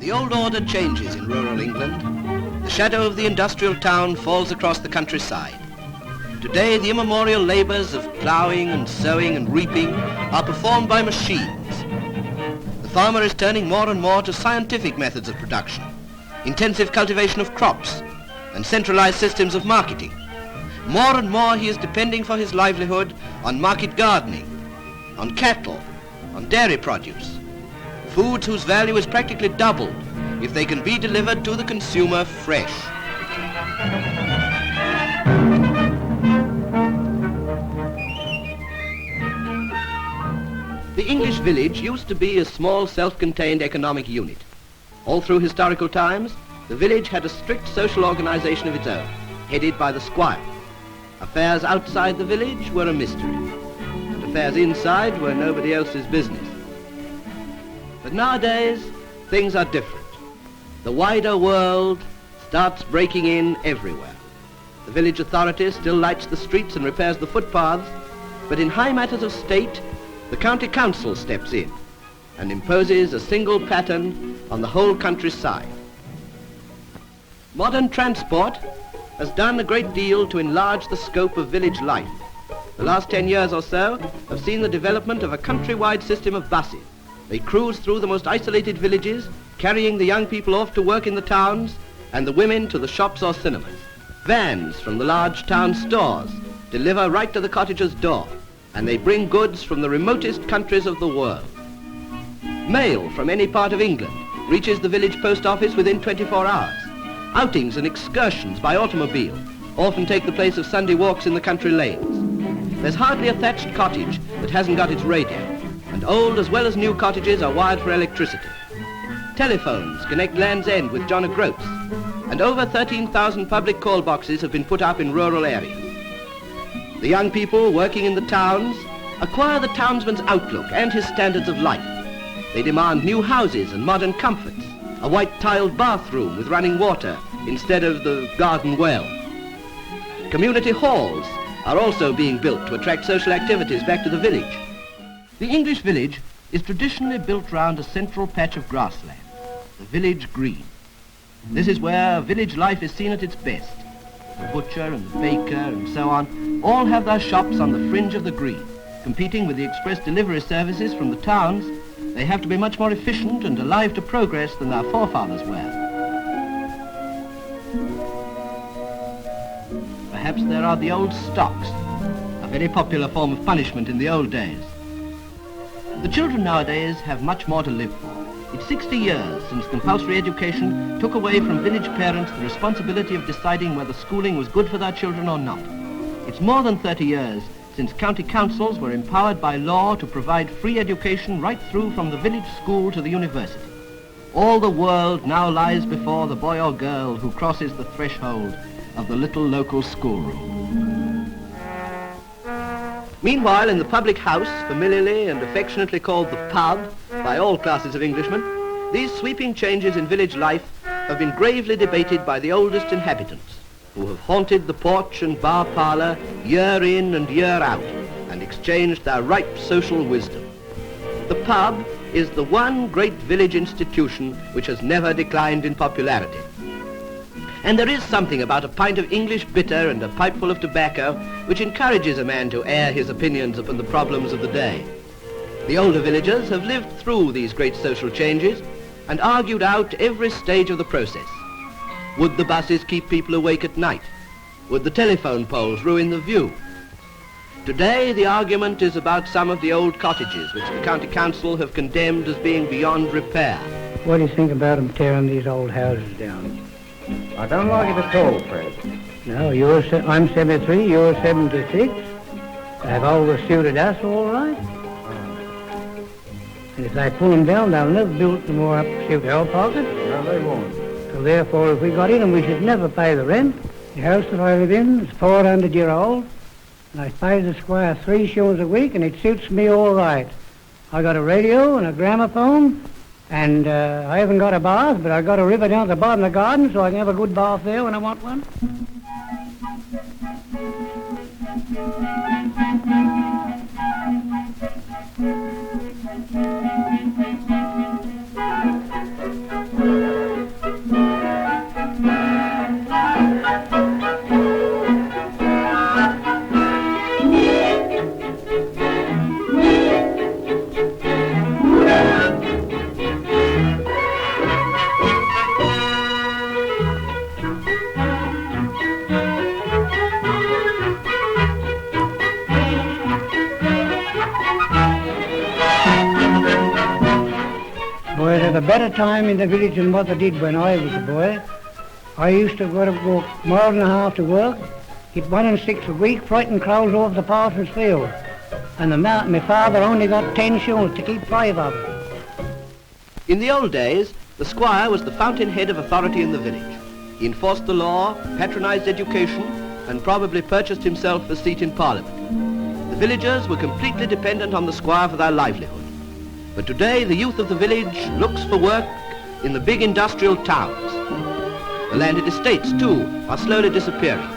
The old order changes in rural England. The shadow of the industrial town falls across the countryside. Today, the immemorial labours of ploughing and sowing and reaping are performed by machines. The farmer is turning more and more to scientific methods of production, intensive cultivation of crops, and centralised systems of marketing. More and more he is depending for his livelihood on market gardening, on cattle, on dairy produce, foods whose value is practically doubled if they can be delivered to the consumer fresh. The English village used to be a small self-contained economic unit. All through historical times, the village had a strict social organisation of its own, headed by the squire. Affairs outside the village were a mystery, and affairs inside were nobody else's business. But nowadays, things are different. The wider world starts breaking in everywhere. The village authority still lights the streets and repairs the footpaths, but in high matters of state, the county council steps in and imposes a single pattern on the whole countryside. Modern transport has done a great deal to enlarge the scope of village life. The last 10 years or so have seen the development of a countrywide system of buses. They cruise through the most isolated villages, carrying the young people off to work in the towns and the women to the shops or cinemas. Vans from the large town stores deliver right to the cottager's door, and they bring goods from the remotest countries of the world. Mail from any part of England reaches the village post office within 24 hours. Outings and excursions by automobile often take the place of Sunday walks in the country lanes. There's hardly a thatched cottage that hasn't got its radio, and old as well as new cottages are wired for electricity. Telephones connect Land's End with John O'Groats, and over 13,000 public call boxes have been put up in rural areas. The young people working in the towns acquire the townsman's outlook and his standards of life. They demand new houses and modern comforts, a white-tiled bathroom with running water instead of the garden well. Community halls are also being built to attract social activities back to the village. The English village is traditionally built round a central patch of grassland, the village green. This is where village life is seen at its best. The butcher and the baker and so on all have their shops on the fringe of the green, competing with the express delivery services from the towns. They have to be much more efficient and alive to progress than their forefathers were. Perhaps there are the old stocks, a very popular form of punishment in the old days. The children nowadays have much more to live for. It's 60 years since compulsory education took away from village parents the responsibility of deciding whether schooling was good for their children or not. It's more than 30 years since county councils were empowered by law to provide free education right through from the village school to the university. All the world now lies before the boy or girl who crosses the threshold of the little local schoolroom. Meanwhile, in the public house, familiarly and affectionately called the pub by all classes of Englishmen, these sweeping changes in village life have been gravely debated by the oldest inhabitants, who have haunted the porch and bar parlour year in and year out and exchanged their ripe social wisdom. The pub is the one great village institution which has never declined in popularity. And there is something about a pint of English bitter and a pipeful of tobacco which encourages a man to air his opinions upon the problems of the day. The older villagers have lived through these great social changes and argued out every stage of the process. Would the buses keep people awake at night? Would the telephone poles ruin the view? Today, the argument is about some of the old cottages which the county council have condemned as being beyond repair. What do you think about them tearing these old houses down? I don't like it at all, Fred. No, I'm 73, you're 76. They've always suited us all right. And if they pull them down, they'll never build them more up to suit our pocket. No, they won't. So therefore, if we got in them, we should never pay the rent. The house that I live in is 400 year old, and I pay the squire 3 shillings a week, and it suits me all right. I got a radio and a gramophone, and I haven't got a bath, but I got a river down at the bottom of the garden, so I can have a good bath there when I want one. have a better time in the village than what they did when I was a boy. I used to go to walk mile and a half to work, get 1 and 6 a week, frighten crows off the parson's field. And my father only got 10 shillings to keep 5 of them. In the old days, the squire was the fountainhead of authority in the village. He enforced the law, patronised education, and probably purchased himself a seat in Parliament. The villagers were completely dependent on the squire for their livelihood. But today, the youth of the village looks for work in the big industrial towns. The landed estates, too, are slowly disappearing.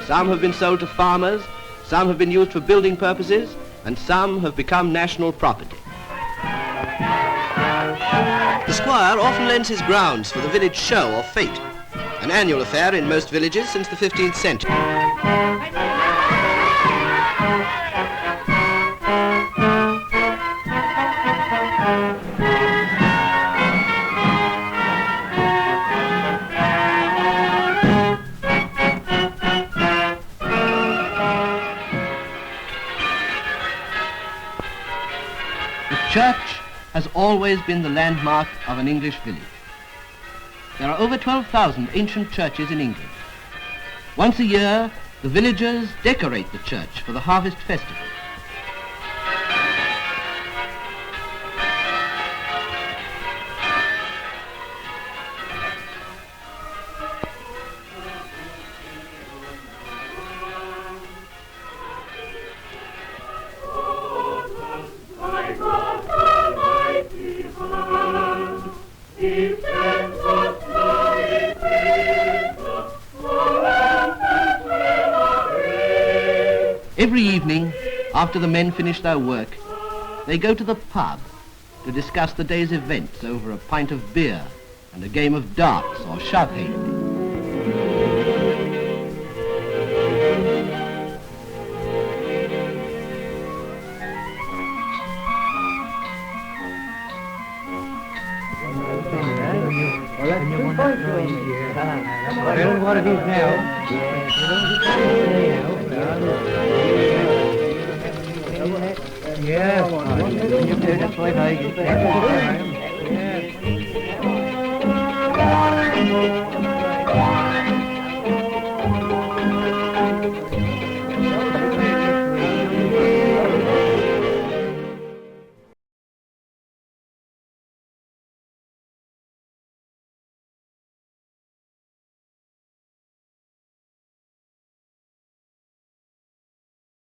Some have been sold to farmers, some have been used for building purposes, and some have become national property. The squire often lends his grounds for the village show or fete, an annual affair in most villages since the 15th century. The church has always been the landmark of an English village. There are over 12,000 ancient churches in England. Once a year, the villagers decorate the church for the harvest festival. Every evening, after the men finish their work, they go to the pub to discuss the day's events over a pint of beer and a game of darts or shove-hay. I don't know what it is now. Yeah, that's what I